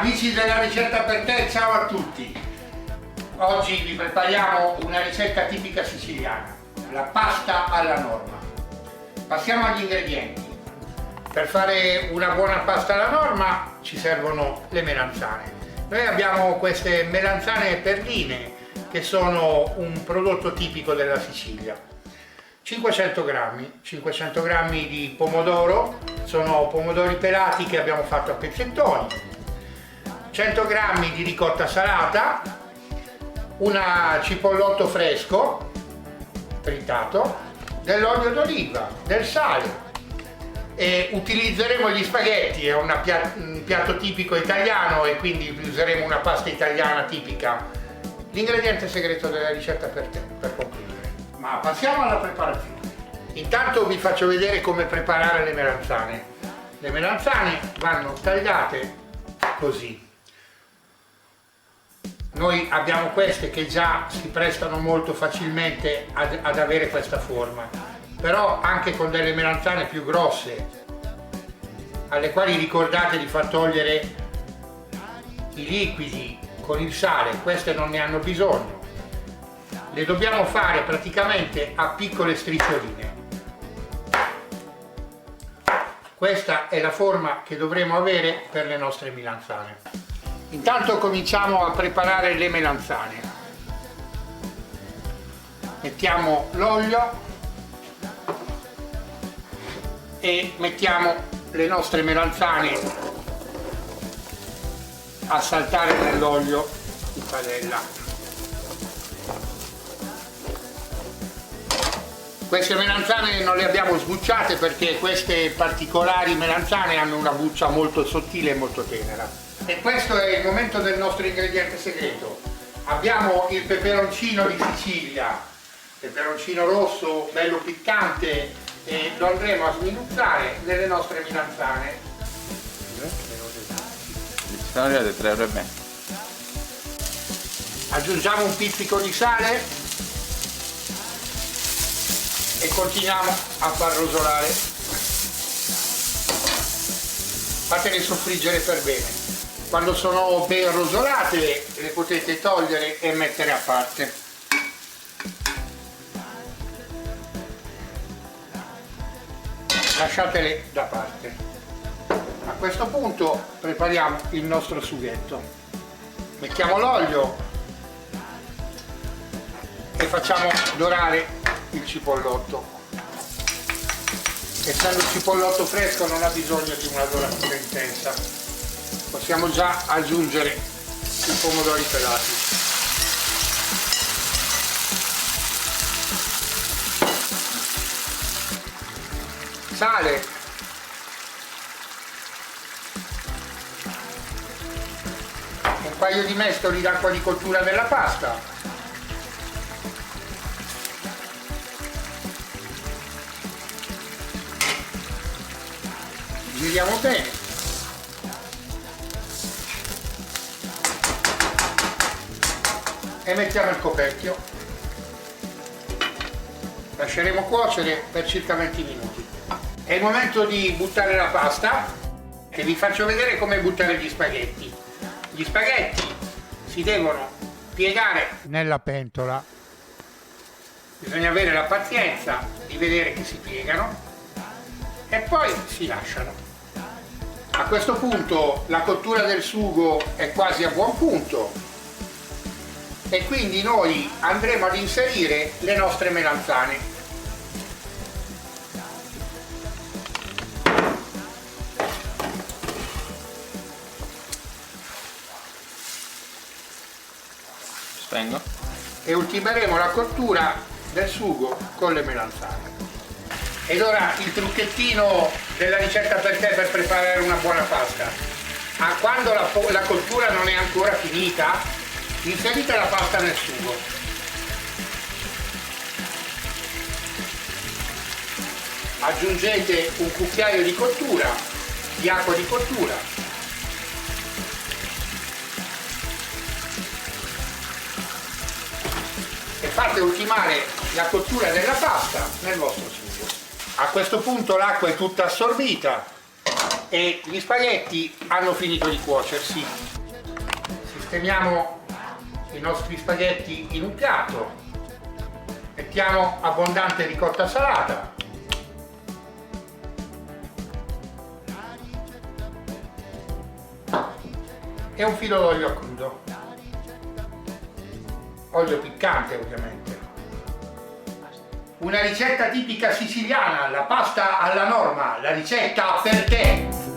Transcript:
Amici della ricetta per te, ciao a tutti! Oggi vi prepariamo una ricetta tipica siciliana, la pasta alla norma. Passiamo agli ingredienti. Per fare una buona pasta alla norma ci servono le melanzane. Noi abbiamo queste melanzane perline che sono un prodotto tipico della Sicilia. 500 grammi di pomodoro, sono pomodori pelati che abbiamo fatto a pezzettoni. 100 grammi di ricotta salata, una cipollotto fresco tritato, dell'olio d'oliva, del sale e utilizzeremo gli spaghetti, è un piatto tipico italiano e quindi useremo una pasta italiana tipica. L'ingrediente segreto della ricetta per te, per concludere. Ma passiamo alla preparazione. Intanto vi faccio vedere come preparare le melanzane. Le melanzane vanno tagliate così. Noi abbiamo queste che già si prestano molto facilmente ad avere questa forma, però anche con delle melanzane più grosse, alle quali ricordate di far togliere i liquidi con il sale, queste non ne hanno bisogno. Le dobbiamo fare praticamente a piccole striscioline. Questa è la forma che dovremo avere per le nostre melanzane. Intanto cominciamo a preparare le melanzane. Mettiamo l'olio e mettiamo le nostre melanzane a saltare nell'olio in padella. Queste melanzane non le abbiamo sbucciate perché queste particolari melanzane hanno una buccia molto sottile e molto tenera. E questo è il momento del nostro ingrediente segreto. Abbiamo il peperoncino di Sicilia, peperoncino rosso, bello piccante, e lo andremo a sminuzzare nelle nostre melanzane. Aggiungiamo un pizzico di sale e continuiamo a far rosolare. Fatele soffriggere per bene. Quando sono ben rosolate le potete togliere e mettere a parte. Lasciatele da parte. A questo punto prepariamo il nostro sughetto. Mettiamo l'olio e facciamo dorare il cipollotto. Essendo il cipollotto fresco non ha bisogno di una doratura intensa. Possiamo già aggiungere i pomodori pelati. Sale. Un paio di mestoli d'acqua di cottura della pasta. Giriamo bene. E mettiamo il coperchio. Lasceremo cuocere per circa 20 minuti. È il momento di buttare la pasta e vi faccio vedere come buttare gli spaghetti. Gli spaghetti si devono piegare nella pentola. Bisogna avere la pazienza di vedere che si piegano e poi si lasciano. A questo punto la cottura del sugo è quasi a buon punto. E quindi noi andremo ad inserire le nostre melanzane. Spengo. E ultimeremo la cottura del sugo con le melanzane. Ed ora il trucchettino della ricetta per te per preparare una buona pasta. Quando la cottura non è ancora finita, inserite la pasta nel sugo. Aggiungete un cucchiaio di cottura, di acqua di cottura. E fate ultimare la cottura della pasta nel vostro sugo. A questo punto l'acqua è tutta assorbita e gli spaghetti hanno finito di cuocersi. Sistemiamo i nostri spaghetti in un piatto, mettiamo abbondante ricotta salata, e un filo d'olio a crudo, olio piccante ovviamente. Una ricetta tipica siciliana, la pasta alla norma, la ricetta per te!